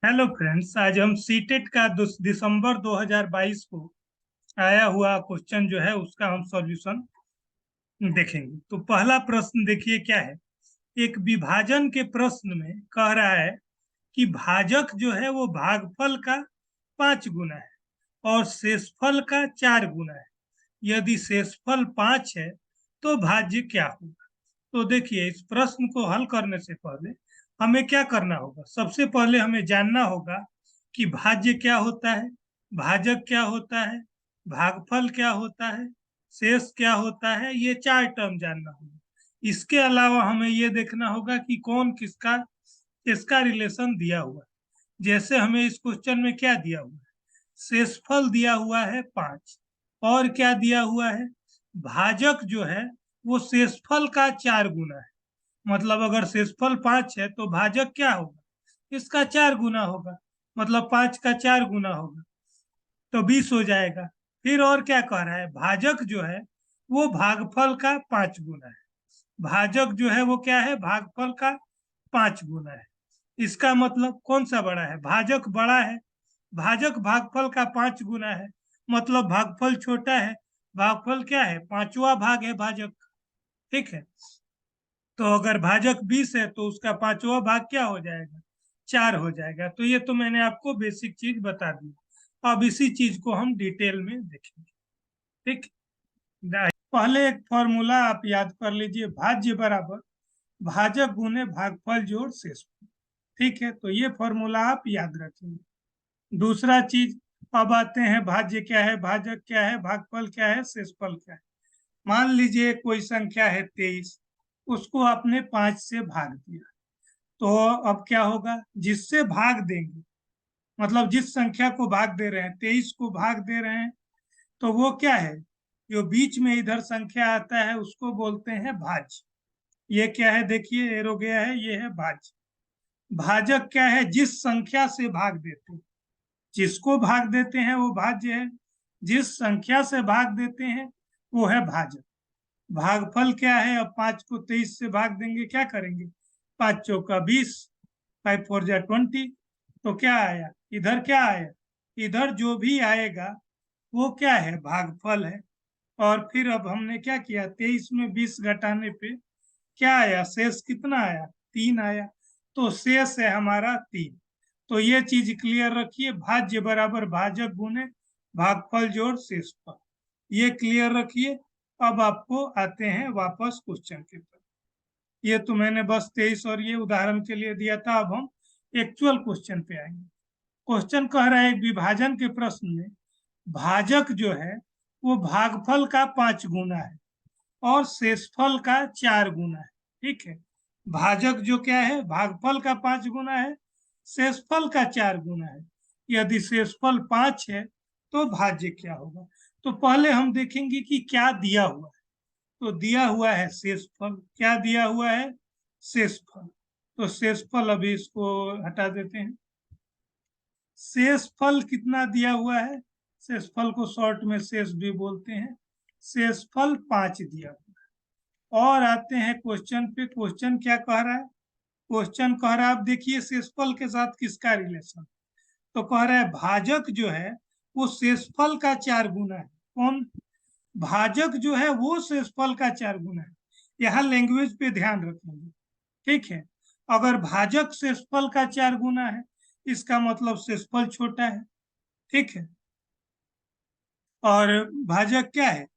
Hello friends, आज हम CTET का दिसंबर 2022 को आया हुआ क्वेश्चन जो है उसका हम सॉल्यूशन देखेंगे। तो पहला प्रश्न देखिए क्या है। एक विभाजन के प्रश्न में कह रहा है कि भाजक जो है वो भागफल का 5 गुना है और शेषफल का 4 गुना है। यदि शेषफल 5 है तो भाज्य क्या होगा। तो देखिए, इस प्रश्न को हल करने से पहले हमें क्या करना होगा। सबसे पहले हमें जानना होगा कि भाज्य क्या होता है, भाजक क्या होता है, भागफल क्या होता है, शेष क्या होता है। ये 4 टर्म जानना होगा। इसके अलावा हमें ये देखना होगा कि कौन किसका इसका रिलेशन दिया हुआ है। जैसे हमें इस क्वेश्चन में क्या दिया हुआ है, शेषफल दिया हुआ है 5, और क्या दिया हुआ है, भाजक जो है वो शेषफल का 4 गुना है। मतलब अगर शेषफल 5 है तो भाजक क्या होगा, इसका 4 गुना होगा। मतलब 5 का 4 गुना होगा तो 20 हो जाएगा। फिर और क्या कह रहा है, भाजक जो है वो भागफल का 5 गुना है। भाजक जो है वो क्या है, भागफल का 5 गुना है। इसका मतलब कौन सा बड़ा है, भाजक बड़ा है। भाजक भागफल का 5 गुना है, मतलब भागफल छोटा है। भागफल क्या है, पांचवा भाग है भाजक। ठीक है। तो अगर भाजक 20 है तो उसका पांचवा भाग क्या हो जाएगा, 4 हो जाएगा। तो ये तो मैंने आपको बेसिक चीज बता दी। अब इसी चीज को हम डिटेल में देखेंगे। ठीक। पहले एक फॉर्मूला आप याद कर लीजिए, भाज्य बराबर भाजक गुने भागफल जोड़ शेषफल। ठीक है, तो ये फॉर्मूला आप याद रखेंगे। दूसरा चीज, अब आते हैं भाज्य क्या है, भाजक क्या है, भागफल क्या है, शेषफल क्या है। मान लीजिए कोई संख्या है 23, उसको आपने 5 से भाग दिया। तो अब क्या होगा, जिससे भाग देंगे, मतलब जिस संख्या को भाग दे रहे हैं, 23 को भाग दे रहे हैं, तो वो क्या है, जो बीच में इधर संख्या आता है उसको बोलते हैं भाज्य। ये क्या है, देखिए एरो गया है, ये है भाज्य। भाजक क्या है, जिस संख्या से भाग देते हैं, जिसको भाग देते हैं वो भाज्य है, जिस संख्या से भाग देते हैं वो है भाजक। भागफल क्या है, अब 5 को 23 से भाग देंगे, क्या करेंगे, 5 चौका 20, 5 4 जा 20। तो क्या आया, इधर क्या आया, इधर जो भी आएगा वो क्या है, भागफल है। और फिर अब हमने क्या किया, 23 में 20 घटाने पे क्या आया, शेष कितना आया, 3 आया। तो शेष है हमारा 3। तो ये चीज क्लियर रखिए, भाज्य बराबर भाजक गुने भागफल जोड़ शेषफल। ये क्लियर रखिए। अब आपको आते हैं वापस क्वेश्चन के तरफ। ये तो मैंने बस 23 और ये उदाहरण के लिए दिया था। अब हम एक्चुअल क्वेश्चन पे आएंगे। क्वेश्चन कह रहा है, विभाजन के प्रश्न में भाजक जो है वो भागफल का 5 गुना है और शेषफल का 4 गुना है। ठीक है। भाजक जो क्या है, भागफल का 5 गुना है, शेषफल का 4 गुना है। यदि शेषफल 5 है तो भाज्य क्या होगा। तो पहले हम देखेंगे कि क्या दिया हुआ है। तो दिया हुआ है शेषफल, क्या दिया हुआ है, शेषफल। तो शेषफल अभी इसको हटा देते हैं। शेषफल कितना दिया हुआ है, शेषफल को शॉर्ट में शेष भी बोलते हैं। शेषफल 5 दिया हुआ है। और आते हैं क्वेश्चन पे। क्वेश्चन क्या कह रहा है, क्वेश्चन कह रहा है, आप देखिए शेषफल के साथ किसका रिलेशन। तो कह रहा है भाजक जो है वो शेषफल का 4 गुना है। कौन, भाजक जो है वो शेषफल का 4 गुना है। यहाँ लैंग्वेज पे ध्यान रखेंगे। ठीक है। अगर भाजक शेषफल का 4 गुना है, इसका मतलब शेषफल छोटा है। ठीक है। और भाजक क्या है,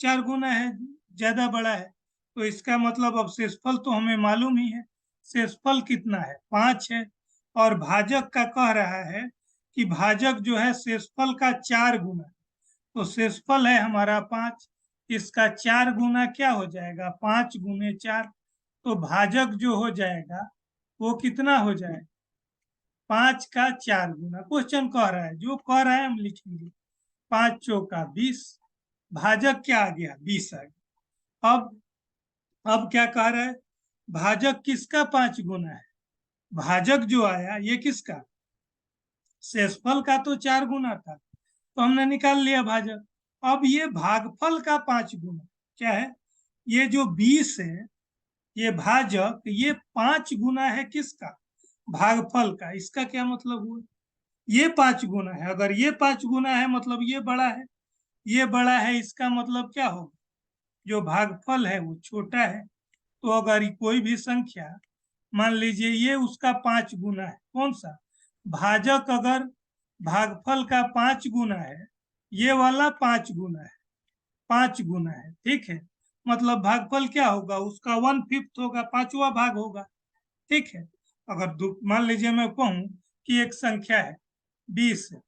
4 गुना है, ज्यादा बड़ा है। तो इसका मतलब अब शेषफल तो हमें मालूम ही है, शेषफल कितना है, 5 है। और भाजक का कह रहा है कि भाजक जो है शेषफल का 4 गुना है। तो शेषफल है हमारा 5, इसका 4 गुना क्या हो जाएगा, 5 गुने 4। तो भाजक जो हो जाएगा वो कितना हो जाएगा, 5 का 4 गुना। क्वेश्चन कह रहा है, जो कह रहा है हम लिखेंगे। 5 चौका 20, भाजक क्या आ गया, 20 आ गया। अब क्या कह रहा है, भाजक किसका 5 गुना है, भाजक जो आया ये किसका, शेषफल का तो 4 गुना था, तो हमने निकाल लिया भाजक। अब ये भागफल का 5 गुना क्या है, ये जो 20 है, ये भाजक ये 5 गुना है किसका, भागफल का, इसका क्या मतलब हुआ? ये 5 गुना है, अगर ये 5 गुना है मतलब ये बड़ा है, ये बड़ा है, इसका मतलब क्या होगा? जो भागफल है वो छोटा है। तो अगर कोई भी संख्या, मान लीजिए ये उसका 5 गुना है, कौन सा? भाजक अगर भागफल का 5 गुना है, ये वाला 5 गुना है, 5 गुना है, ठीक है। मतलब भागफल क्या होगा? उसका 1/5 होगा, 5वां भाग होगा, ठीक है। अगर मान लीजिए मैं कहूं कि एक संख्या है 20 है,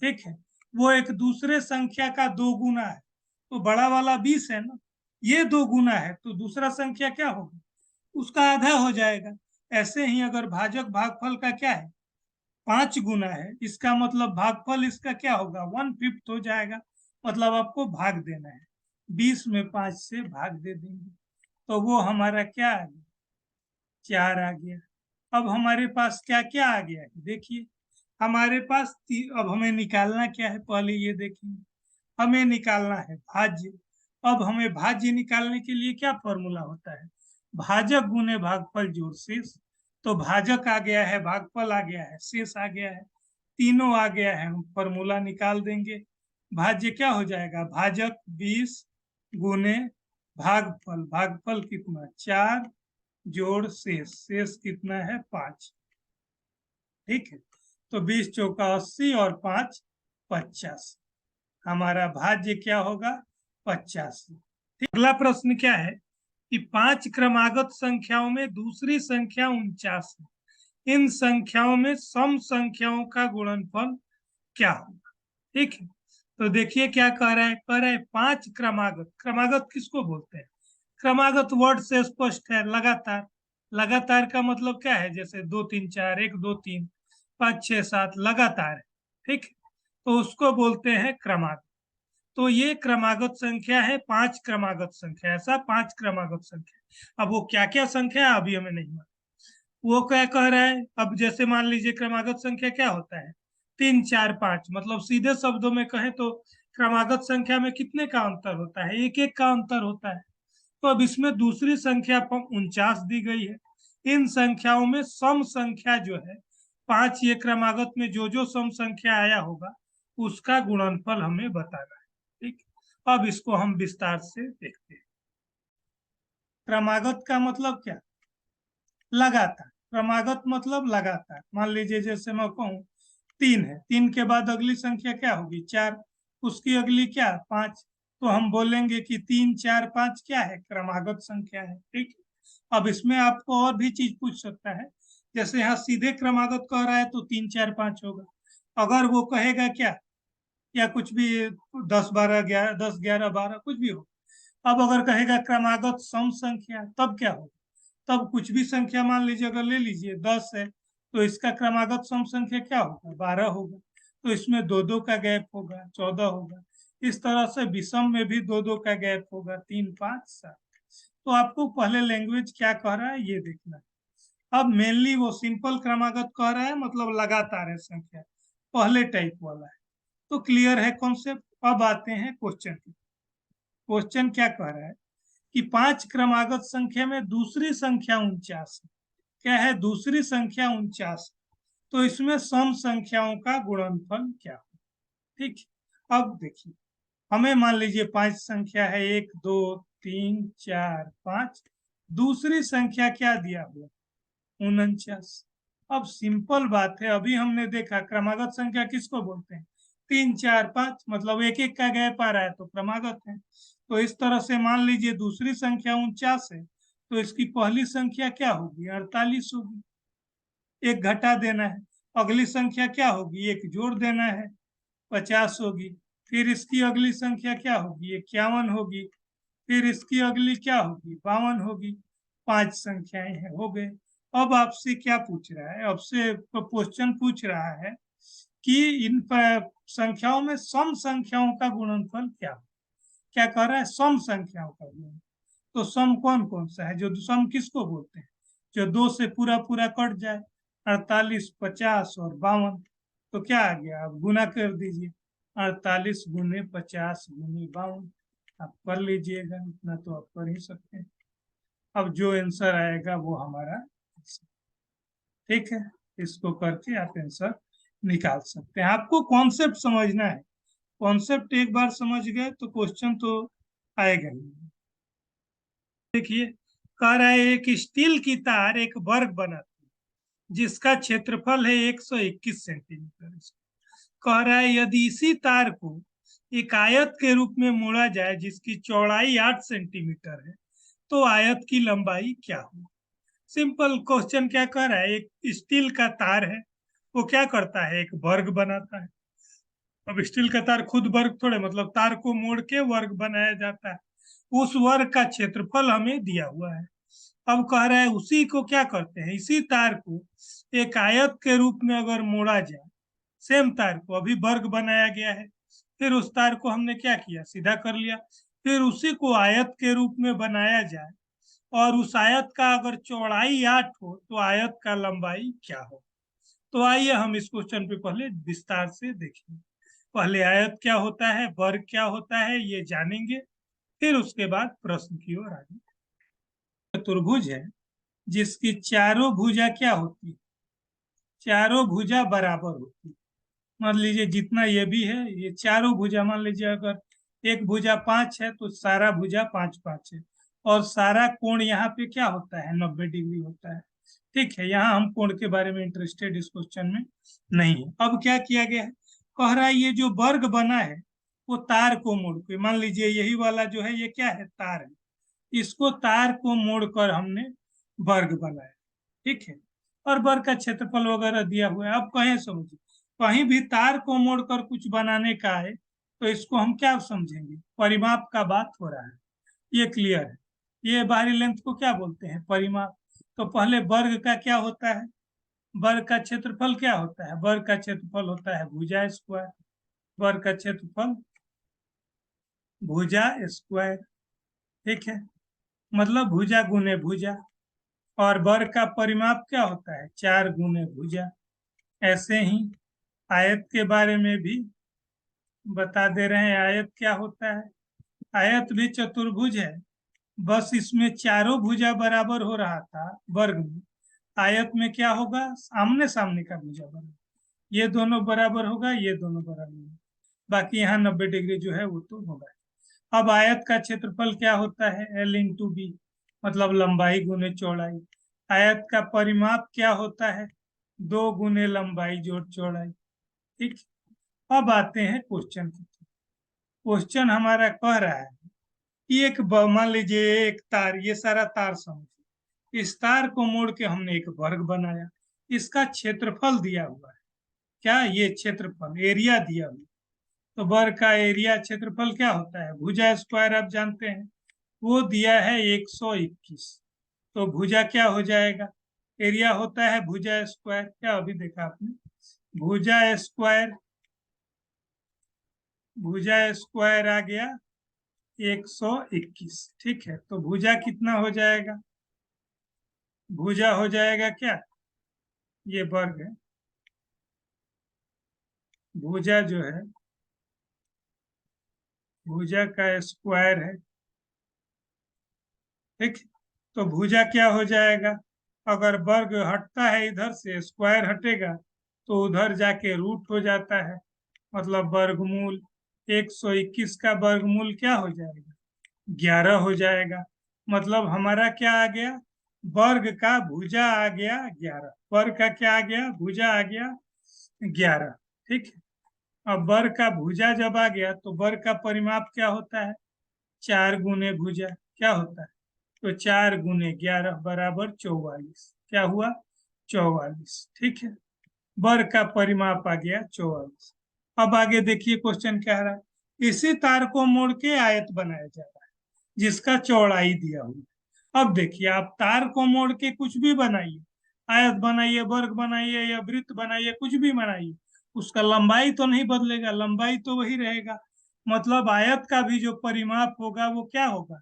ठीक है, वो एक दूसरे संख्या का 2 गुना है, तो बड़ा वाला 20 है ना, ये 2 गुना है, तो दूसरा संख्या क्या होगा? उसका आधा हो जाएगा। ऐसे ही अगर भाजक भागफल का क्या है? 5 गुना है, इसका मतलब भागफल इसका क्या होगा? 1/5 हो जाएगा। मतलब आपको भाग देना है, 20 में 5 से भाग दे देंगे, तो वो हमारा क्या आ गया? 4 आ गया। अब हमारे पास क्या क्या आ गया है देखिए, हमारे पास अब हमें निकालना क्या है, पहले ये देखेंगे। हमें निकालना है भाज्य। अब हमें भाज्य निकालने के लिए क्या फॉर्मूला होता है? भाजक गुने भागफल जोड़ शेष। तो भाजक आ गया है, भागफल आ गया है, शेष आ गया है, तीनों आ गया है, हम फॉर्मूला निकाल देंगे। भाज्य क्या हो जाएगा? भाजक 20 गुने भागफल, भागफल कितना? 4 जोड़ शेष, शेष कितना है? 5, ठीक है। तो 20 चौका 80 और 5 85, हमारा भाज्य क्या होगा? 85। अगला प्रश्न क्या है कि 5 क्रमागत संख्याओं में दूसरी संख्या 49 है, इन संख्याओं में सम संख्याओं का गुणनफल क्या होगा? ठीक है। तो देखिए क्या कह रहा है, कह रहा है 5 क्रमागत। क्रमागत किसको बोलते हैं? क्रमागत वर्ड से स्पष्ट है, लगातार। लगातार का मतलब क्या है? जैसे 2 3 4, 1 2 3 5 6 7 लगातार है, ठीक है, तो उसको बोलते हैं क्रमागत। तो ये क्रमागत संख्या है, 5 क्रमागत संख्या, ऐसा 5 क्रमागत संख्या। अब वो क्या क्या संख्या है अभी हमें नहीं मालूम। वो क्या कह रहा है? अब जैसे मान लीजिए क्रमागत संख्या क्या होता है? 3 4 5, मतलब सीधे शब्दों में कहें तो क्रमागत संख्या में कितने का अंतर होता है? एक एक का अंतर होता है। तो अब इसमें दूसरी संख्या 49 दी गई है। इन संख्याओं में सम संख्या जो है 5, ये क्रमागत में जो जो सम संख्या आया होगा उसका गुणनफल हमें बताना है, ठीक। अब इसको हम विस्तार से देखते हैं। क्रमागत का मतलब क्या? लगातार। क्रमागत मतलब लगातार। मान लीजिए जैसे मैं कहूँ 3 है, 3 के बाद अगली संख्या क्या होगी? 4, उसकी अगली क्या? 5। तो हम बोलेंगे कि 3 4 5 क्या है? क्रमागत संख्या है, ठीक। अब इसमें आपको और भी चीज पूछ सकता है, जैसे यहाँ सीधे क्रमागत कह रहा है तो 3 4 5 होगा। अगर वो कहेगा क्या, या कुछ भी 10 12 11 10 11 12 कुछ भी हो, अब अगर कहेगा क्रमागत सम संख्या, तब क्या होगा? तब कुछ भी संख्या मान लीजिए, अगर ले लीजिए 10 है, तो इसका क्रमागत सम संख्या क्या होगा? 12 होगा। तो इसमें 2 2 का गैप होगा, 14 होगा। इस तरह से विषम में भी 2 2 का गैप होगा, 3 5 7। तो आपको पहले लैंग्वेज क्या कह रहा है ये देखना है। अब मेनली वो सिंपल क्रमागत कह रहा है, मतलब लगातार है संख्या, पहले टाइप वाला है। तो क्लियर है कॉन्सेप्ट। अब आते हैं क्वेश्चन की। क्वेश्चन क्या कह रहा है कि 5 क्रमागत संख्या में दूसरी संख्या 49 है। क्या है? दूसरी संख्या 49। तो इसमें सम संख्याओं का गुणनफल क्या हो? ठीक है। अब देखिए, हमें मान लीजिए 5 संख्या है, 1 2 3 4 5, दूसरी संख्या क्या दिया हुआ? 49। अब सिंपल बात है, अभी हमने देखा क्रमागत संख्या किसको बोलते हैं? 3 4 5, मतलब एक एक का गैप आ रहा है तो क्रमागत है। तो इस तरह से मान लीजिए दूसरी संख्या 49 है, तो इसकी पहली संख्या क्या होगी? 48 होगी, एक घटा देना है। अगली संख्या क्या होगी? एक जोड़ देना है, 50 होगी। फिर इसकी अगली संख्या क्या होगी? 51 होगी। फिर इसकी अगली क्या होगी? 52 होगी। 5 संख्याएं हैं, हो गए। अब आपसे क्या पूछ रहा है? आपसे क्वेश्चन पूछ रहा है कि इन संख्याओं में सम संख्याओं का गुणनफल क्या? क्या कह रहा है? सम संख्याओं का गुणन। तो सम कौन कौन सा है? जो सम किसको बोलते हैं? जो 2 से पूरा पूरा कट जाए, 48 50 और 52। तो क्या आ गया? आप गुना कर दीजिए, 48 गुने 50 गुने 52, आप कर लीजिएगा, इतना तो आप कर ही सकते हैं। अब जो आंसर आएगा वो हमारा, ठीक है, इसको करके आप आंसर निकाल सकते हैं। आपको कॉन्सेप्ट समझना है, कॉन्सेप्ट एक बार समझ गए तो क्वेश्चन तो आएगा ही। देखिए, कह रहा है एक स्टील की तार एक वर्ग बनाती है जिसका क्षेत्रफल है 121 सेंटीमीटर। कह रहा है यदि इसी तार को एक आयत के रूप में मोड़ा जाए जिसकी चौड़ाई 8 सेंटीमीटर है तो आयत की लंबाई क्या हो। सिंपल क्वेश्चन क्या कह रहा है, एक स्टील का तार है, वो क्या करता है, एक वर्ग बनाता है। अब स्टील का तार खुद वर्ग थोड़े, मतलब तार को मोड़ के वर्ग बनाया जाता है। उस वर्ग का क्षेत्रफल हमें दिया हुआ है। अब कह रहा है उसी को क्या करते हैं, इसी तार को एक आयत के रूप में अगर मोड़ा जाए, सेम तार को अभी वर्ग बनाया गया है, फिर उस तार को हमने क्या किया, सीधा कर लिया, फिर उसी को आयत के रूप में बनाया जाए और उस आयत का अगर चौड़ाई 8 हो तो आयत का लंबाई क्या हो। तो आइए हम इस क्वेश्चन पे पहले विस्तार से देखें। पहले आयत क्या होता है, वर्ग क्या होता है, ये जानेंगे, फिर उसके बाद प्रश्न की ओर आगे। चतुर्भुज है जिसकी चारों भुजा क्या होती है, चारों भुजा बराबर होती है। मान लीजिए जितना ये भी है, ये चारों भुजा, मान लीजिए अगर एक भुजा 5 है तो सारा भुजा 5 5 है, और सारा कोण यहाँ पे क्या होता है, 90 डिग्री होता है। ठीक है, यहाँ हम कोण के बारे में इंटरेस्टेड इस क्वेश्चन में नहीं है। अब क्या किया गया है, कह रहा है ये जो वर्ग बना है वो तार को मोड़ के, मान लीजिए यही वाला जो है ये क्या है, तार है, इसको तार को मोड़कर हमने वर्ग बनाया। ठीक है, और वर्ग का क्षेत्रफल वगैरह दिया हुआ है। अब कहें समझिए, कहीं भी तार को मोड़कर कुछ बनाने का है तो इसको हम क्या समझेंगे, परिमाप का बात हो रहा है, ये क्लियर है। ये बाहरी लेंथ को क्या बोलते हैं, परिमाप। तो पहले वर्ग का क्या होता है, वर्ग का क्षेत्रफल क्या होता है, वर्ग का क्षेत्रफल होता है भुजा स्क्वायर, वर्ग का क्षेत्रफल भुजा स्क्वायर। ठीक है, मतलब भुजा गुने भुजा, और वर्ग का परिमाप क्या होता है, 4 गुने भुजा। ऐसे ही आयत के बारे में भी बता दे रहे हैं, आयत क्या होता है, आयत भी चतुर्भुज है, बस इसमें चारों भुजा बराबर हो रहा था वर्ग में, आयत में क्या होगा, सामने सामने का भुजा बराबर, ये दोनों बराबर होगा, ये दोनों बराबर होगा, बाकी यहाँ 90 डिग्री जो है वो तो होगा। अब आयत का क्षेत्रफल क्या होता है, एल इंटू बी, मतलब लंबाई गुने चौड़ाई। आयत का परिमाप क्या होता है, 2 गुने लंबाई जोड़ चौड़ाई। ठीक, अब आते हैं क्वेश्चन की। क्वेश्चन हमारा कह रहा है कि मान लीजिए एक तार, ये सारा तार समझिए, इस तार को मोड़ के हमने एक वर्ग बनाया, इसका क्षेत्रफल दिया हुआ है, क्या, ये क्षेत्रफल एरिया दिया हुआ। तो वर्ग का एरिया क्षेत्रफल क्या होता है, भुजा स्क्वायर आप जानते हैं, वो दिया है 121। तो भुजा क्या हो जाएगा, एरिया होता है भुजा स्क्वायर, क्या अभी देखा आपने, भुजा स्क्वायर, भुजा स्क्वायर आ गया 121। ठीक है, तो भुजा कितना हो जाएगा, भुजा हो जाएगा क्या, ये वर्ग है, भुजा जो है, भुजा का स्क्वायर है। ठीक, तो भुजा क्या हो जाएगा, अगर वर्ग हटता है इधर से, स्क्वायर हटेगा तो उधर जाके रूट हो जाता है, मतलब वर्गमूल 121 का वर्गमूल क्या हो जाएगा, 11 हो जाएगा। मतलब हमारा क्या आ गया, वर्ग का भुजा आ गया 11, वर्ग का क्या आ गया, भुजा आ गया 11। ठीक है, अब वर्ग का भुजा जब आ गया तो वर्ग का परिमाप क्या होता है, 4 गुने भुजा, क्या होता है, तो 4 गुने 11 बराबर 44, क्या हुआ, 44। ठीक है, वर्ग का परिमाप आ गया 44। अब आगे देखिए क्वेश्चन क्या रहा है, इसी तार को मोड़ के आयत बनाया जा रहा है जिसका चौड़ाई दिया हुआ है। अब देखिए, आप तार को मोड़ के कुछ भी बनाइए, आयत बनाइए, वर्ग बनाइए या वृत्त बनाइए, कुछ भी बनाइए, उसका लंबाई तो नहीं बदलेगा, लंबाई तो वही रहेगा। मतलब आयत का भी जो परिमाप होगा वो क्या होगा,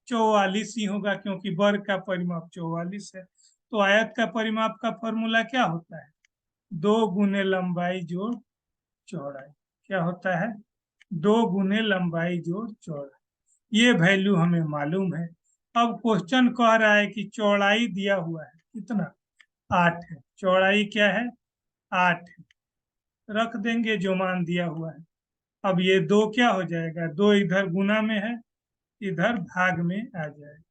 44 ही होगा, क्योंकि वर्ग का परिमाप 44 है। तो आयत का परिमाप का फॉर्मूला क्या होता है, 2 गुने लंबाई जोड़ चौड़ाई, क्या होता है, 2 गुने लंबाई जोड़ चौड़ाई। ये वैल्यू हमें मालूम है। अब क्वेश्चन कह रहा है कि चौड़ाई दिया हुआ है कितना, 8 है, चौड़ाई क्या है 8 है, रख देंगे जो मान दिया हुआ है। अब ये 2 क्या हो जाएगा, 2 इधर गुना में है, इधर भाग में आ जाएगा।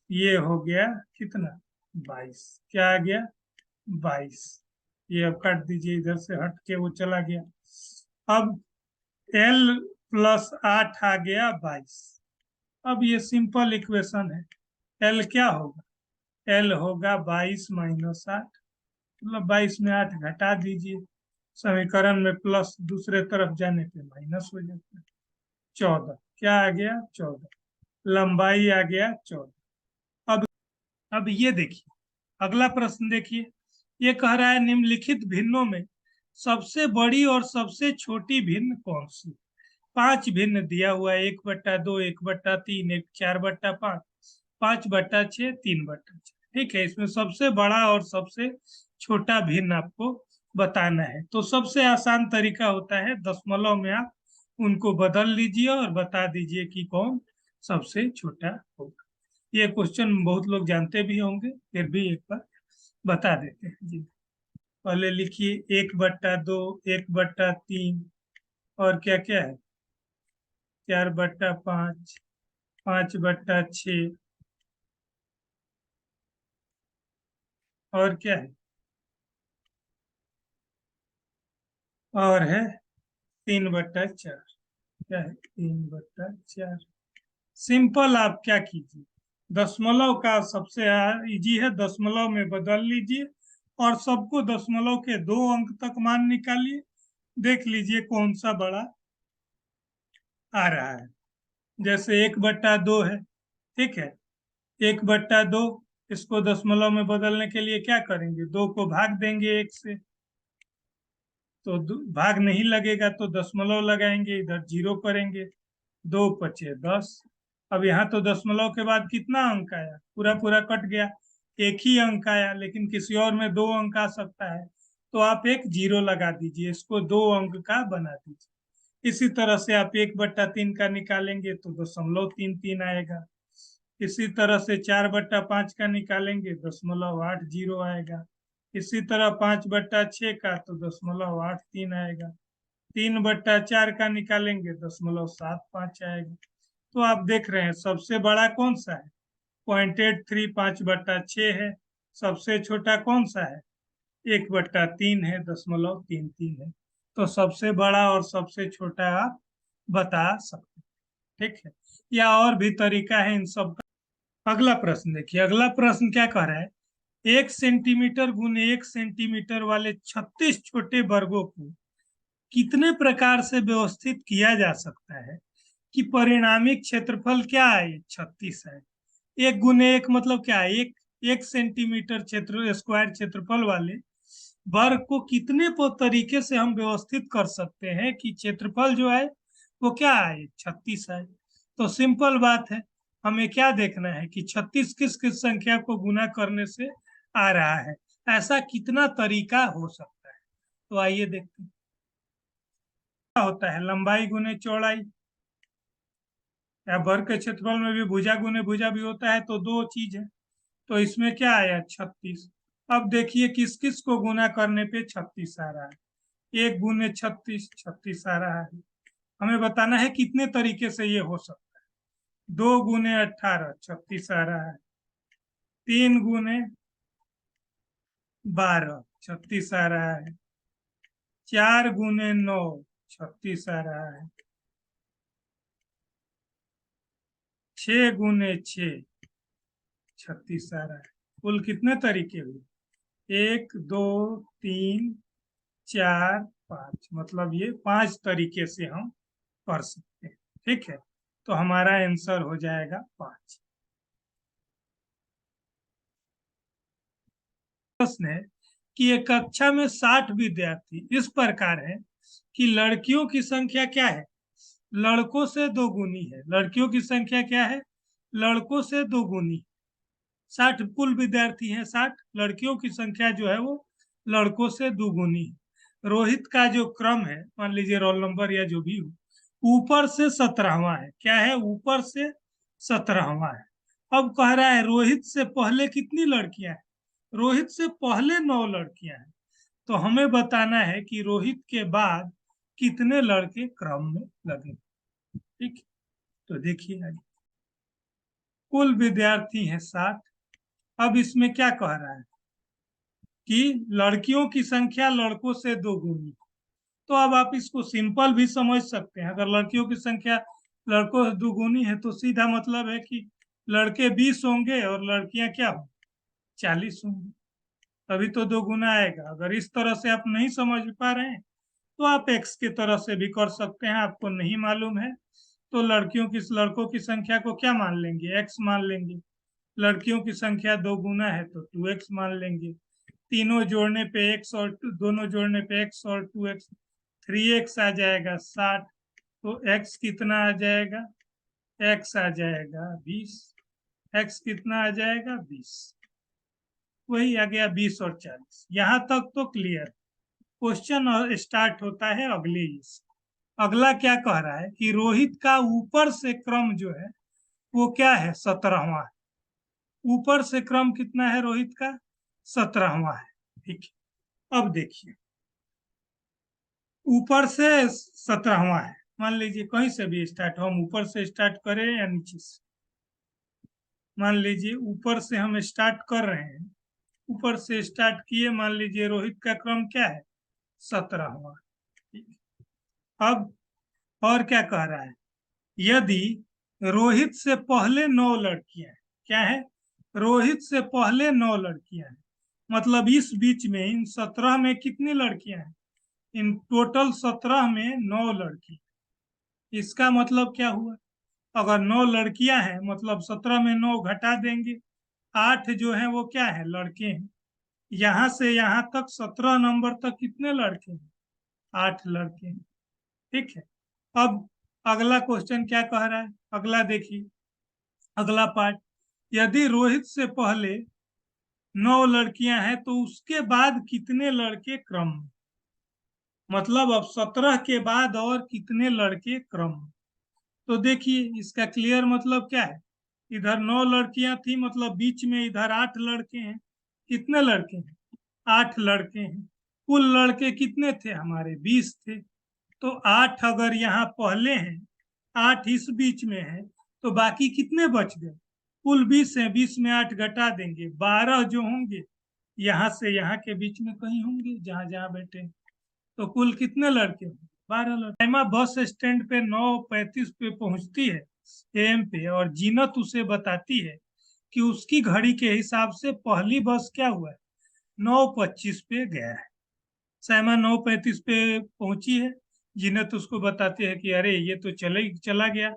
ये हो गया कितना 22, क्या आ गया 22। ये अब काट दीजिए, इधर से हट के वो चला गया। अब L प्लस 8 आ गया 22। अब ये सिंपल इक्वेशन है। L क्या होगा, L होगा 22 माइनस 8, मतलब 22 में 8 घटा दीजिए, समीकरण में प्लस दूसरे तरफ जाने पे माइनस हो जाता है। 14, क्या आ गया 14, लंबाई आ गया 14। अब ये देखिए, अगला प्रश्न देखिए, ये कह रहा है निम्नलिखित भिन्नों में सबसे बड़ी और सबसे छोटी भिन्न कौन सी। 5 भिन्न दिया हुआ है, 1/2, 1/3, 4/5, 5/6, 3/6। ठीक है, इसमें सबसे बड़ा और सबसे छोटा भिन्न आपको बताना है। तो सबसे आसान तरीका होता है दशमलव में आप उनको बदल लीजिए और बता दीजिए कि कौन सबसे छोटा होगा। ये क्वेश्चन बहुत लोग जानते भी होंगे, फिर भी एक बार बता देते हैं जी। पहले लिखिए 1/2, 1/3, और क्या क्या है 4/5, 5/6, और क्या है, और है 3/4। क्या है 3/4। सिंपल, आप क्या कीजिए, दशमलव का सबसे इजी है, दशमलव में बदल लीजिए और सबको दशमलव के 2 अंक तक मान निकालिए, देख लीजिए कौन सा बड़ा आ रहा है। जैसे 1/2 है, ठीक है, 1/2, इसको दशमलव में बदलने के लिए क्या करेंगे, 2 को भाग देंगे 1 से, तो भाग नहीं लगेगा तो दशमलव लगाएंगे, इधर 0 करेंगे, 2×5 = 10। अब यहाँ तो दशमलव के बाद कितना अंक आया, पूरा पूरा कट गया, एक ही अंक आया, लेकिन किसी और में 2 अंक आ सकता है, तो आप एक 0 लगा दीजिए, इसको 2 अंक का बना दीजिए। इसी तरह से आप 1/3 का निकालेंगे तो 0.33 आएगा। इसी तरह से 4/5 का निकालेंगे 0.80 आएगा। इसी तरह 5/6 का तो 0.83 आएगा। 3/4 का निकालेंगे 0.75 आएगा। तो आप देख रहे हैं सबसे बड़ा कौन सा है, 0.83, 5/6 है। सबसे छोटा कौन सा है, 1/3 है, 0.33 है। तो सबसे बड़ा और सबसे छोटा आप बता सकते हैं, ठीक है। या और भी तरीका है इन सब का। अगला प्रश्न देखिए, अगला प्रश्न क्या कह रहा है, 1 सेंटीमीटर गुने 1 सेंटीमीटर वाले 36 छोटे वर्गों को कितने प्रकार से व्यवस्थित किया जा सकता है कि परिणामी क्षेत्रफल क्या है 36 है। 1 गुने 1 मतलब क्या है, 1 सेंटीमीटर क्षेत्र स्क्वायर क्षेत्रफल वाले वर्ग को कितने तरीके से हम व्यवस्थित कर सकते हैं कि क्षेत्रफल जो है वो क्या है 36 है। तो सिंपल बात है, हमें क्या देखना है कि 36 किस किस संख्या को गुना करने से आ रहा है, ऐसा कितना तरीका हो सकता है। तो आइए देखते हैं। क्या होता है, लंबाई गुने चौड़ाई, या वर्ग के क्षेत्रफल में भी भुजा गुने भुजा भी होता है, तो 2 चीज है। तो इसमें क्या आया 36। अब देखिए किस किस को गुना करने पे 36 आ रहा है, 1 गुने 36, 36 आ रहा है। हमें बताना है कितने तरीके से ये हो सकता है। 2 गुने 18, 36 आ रहा है। 3 गुने 12, 36 आ रहा है। 4 गुने 9, 36 आ रहा है। 6 गुने 6, 36 आ रहा है। कुल कितने तरीके हुए, 1, 2, 3, 4, 5, मतलब ये 5 तरीके से हम कर सकते हैं, ठीक है। तो हमारा आंसर हो जाएगा 5। प्रश्न है कि एक कक्षा में 60 विद्यार्थी इस प्रकार है कि लड़कियों की संख्या क्या है, लड़कों से 2 गुनी है। लड़कियों की संख्या क्या है, लड़कों से 2 गुनी। 60 कुल विद्यार्थी हैं 60, लड़कियों की संख्या जो है वो लड़कों से 2 गुनी है। रोहित का जो क्रम है, मान लीजिए रोल नंबर या जो भी हो, ऊपर से 17वां है। क्या है, ऊपर से 17वां है। अब कह रहा है रोहित से पहले कितनी लड़कियां हैं, रोहित से पहले 9 लड़कियां हैं, तो हमें बताना है कि रोहित के बाद कितने लड़के क्रम में लगे। ठीक, तो देखिए आगे, कुल विद्यार्थी हैं 7। अब इसमें क्या कह रहा है कि लड़कियों की संख्या लड़कों से 2 गुनी। तो अब आप इसको सिंपल भी समझ सकते हैं। अगर लड़कियों की संख्या लड़कों से 2 गुनी है तो सीधा मतलब है कि लड़के 20 होंगे और लड़कियां क्या होंगी, 40 होंगी। तभी तो 2 गुना आएगा। अगर इस तरह से आप नहीं समझ पा रहे हैं तो आप एक्स की तरह से भी कर सकते हैं। आपको नहीं मालूम है तो लड़कों की संख्या को क्या मान लेंगे, एक्स मान लेंगे। लड़कियों की संख्या 2 गुना है तो 2x मान लेंगे। तीनों जोड़ने पे x और दोनों जोड़ने पे x और 2x, 3x आ जाएगा 60। तो x कितना आ जाएगा, x आ जाएगा 20। x कितना आ जाएगा 20, वही आ गया 20 और 40। यहाँ तक तो क्लियर। क्वेश्चन स्टार्ट होता है अगले से। अगला क्या कह रहा है कि रोहित का ऊपर से क्रम जो है वो क्या है, 17वां है। ऊपर से क्रम कितना है रोहित का, 17वां है। ठीक है, अब देखिए ऊपर से 17वां है। मान लीजिए कहीं से भी स्टार्ट, हम ऊपर से स्टार्ट करें या नीचे से। मान लीजिए ऊपर से हम स्टार्ट कर रहे हैं, ऊपर से स्टार्ट किए। मान लीजिए रोहित का क्रम क्या है, 17वां। अब और क्या कह रहा है, यदि रोहित से पहले 9 लड़कियां हैं, क्या है, रोहित से पहले 9 लड़कियां हैं, मतलब इस बीच में इन 17 में कितनी लड़कियां हैं, इन टोटल 17 में 9 लड़की। इसका मतलब क्या हुआ, अगर 9 लड़कियां हैं मतलब 17 में 9 घटा देंगे, 8 जो है वो क्या है, लड़के हैं। यहां से यहां तक 17 नंबर तक कितने लड़के हैं, 8 लड़के हैं। ठीक है, अब अगला क्वेश्चन क्या कह रहा है, अगला देखिए, अगला पार्ट, यदि रोहित से पहले 9 लड़कियां हैं तो उसके बाद कितने लड़के क्रम में, मतलब अब 17 के बाद और कितने लड़के क्रम में। तो देखिए इसका क्लियर मतलब क्या है, इधर 9 लड़कियां थी मतलब बीच में इधर 8 लड़के हैं। कितने लड़के हैं, 8 लड़के हैं। कुल लड़के कितने थे हमारे, 20 थे। तो 8 अगर यहाँ पहले हैं, 8 इस बीच में है, तो बाकी कितने बच गए, कुल 20 है, 20 में 8 घटा देंगे, 12 जो होंगे यहाँ से यहाँ के बीच में कहीं होंगे, जहां जहां बैठे। तो कुल कितने लड़के होंगे, 12 लड़के। हेमा बस स्टैंड पे 9:35 पे पहुंचती है एम पे, और जीनत उसे बताती है कि उसकी घड़ी के हिसाब से पहली बस क्या हुआ है, 9:25 पे गया है। सैमा 9:35 पे पहुंची है, जीनत उसको बताते हैं कि अरे ये तो चला गया,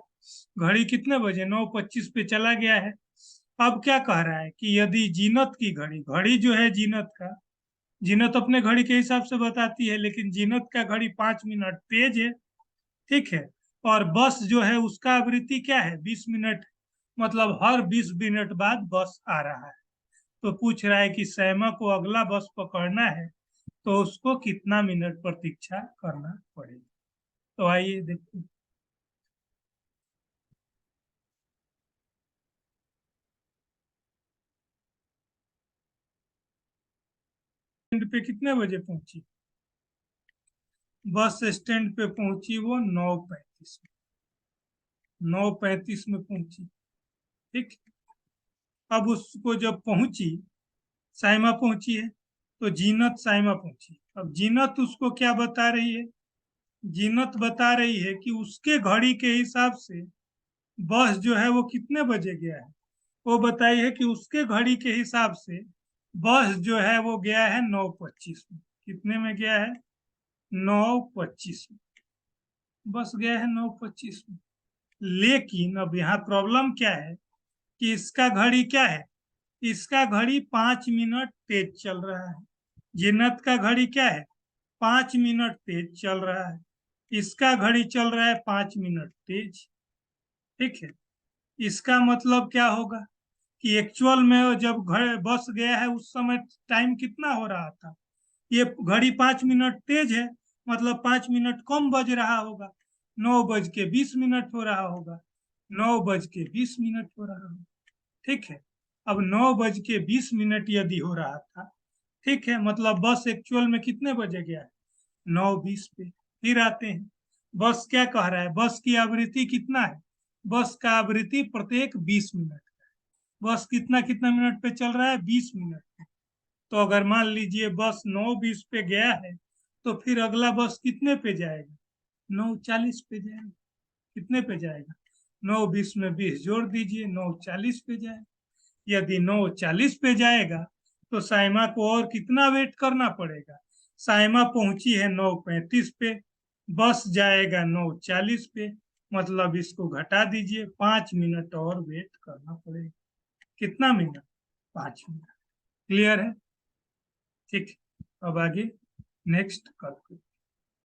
घड़ी कितने बजे, 9:25 पे चला गया है। अब क्या कह रहा है कि यदि जीनत की घड़ी, घड़ी जो है जीनत का, जीनत अपने घड़ी के हिसाब से बताती है, लेकिन जीनत का घड़ी 5 मिनट तेज है। ठीक है, और बस जो है उसका आवृत्ति क्या है, 20 मिनट, मतलब हर 20 मिनट बाद बस आ रहा है। तो पूछ रहा है कि सैमा को अगला बस पकड़ना है तो उसको कितना मिनट प्रतीक्षा करना पड़ेगा। तो आइए देखते स्टैंड पे कितने बजे पहुंची, बस स्टैंड पे पहुंची वो 9:35 में, 9:35 में पहुंची। ठीक, अब उसको जब पहुंची, साइमा पहुंची है, तो जीनत साइमा पहुंची। अब जीनत उसको क्या बता रही है, जीनत बता रही है कि उसके घड़ी के हिसाब से बस जो है वो कितने बजे गया है। वो बताई है कि उसके घड़ी के हिसाब से बस जो है वो गया है 9:25 में। कितने में गया है, 9:25 में बस गया है, 9:25 में। लेकिन अब यहाँ प्रॉब्लम क्या है कि इसका घड़ी क्या है, इसका घड़ी 5 मिनट तेज चल रहा है। जिन्नत का घड़ी क्या है, 5 मिनट तेज चल रहा है। इसका घड़ी चल रहा है 5 मिनट तेज। ठीक है, इसका मतलब क्या होगा कि एक्चुअल में जब घर बस गया है उस समय टाइम कितना हो रहा था, ये घड़ी 5 मिनट तेज है, मतलब 5 मिनट कम बज रहा होगा, 9:20 हो रहा होगा, 9:20 हो रहा होगा। ठीक है, अब 9:20 यदि हो रहा था, ठीक है, मतलब बस एक्चुअल में कितने बजे गया है? 9:20 पे। फिर आते हैं, बस क्या कह रहा है? बस की आवृत्ति कितना है? बस का आवृत्ति प्रत्येक 20 मिनट का। बस कितना कितना मिनट पे चल रहा है? 20 मिनट पे। तो अगर मान लीजिए बस 9:20 पे गया है, तो फिर अगला बस कितने पे जाएगा? 9:40 पे जाएगा। कितने पे जाएगा? 9:20 में 20 जोड़ दीजिए, 9:40 पे जाएगा। यदि 9:40 पे जाएगा तो साइमा को और कितना वेट करना पड़ेगा? साइमा पहुंची है 9:35 पे, बस जाएगा 9:40 पे, मतलब इसको घटा दीजिए, 5 मिनट और वेट करना पड़ेगा। कितना मिनट? 5 मिनट। क्लियर है? ठीक, अब आगे नेक्स्ट करते हैं।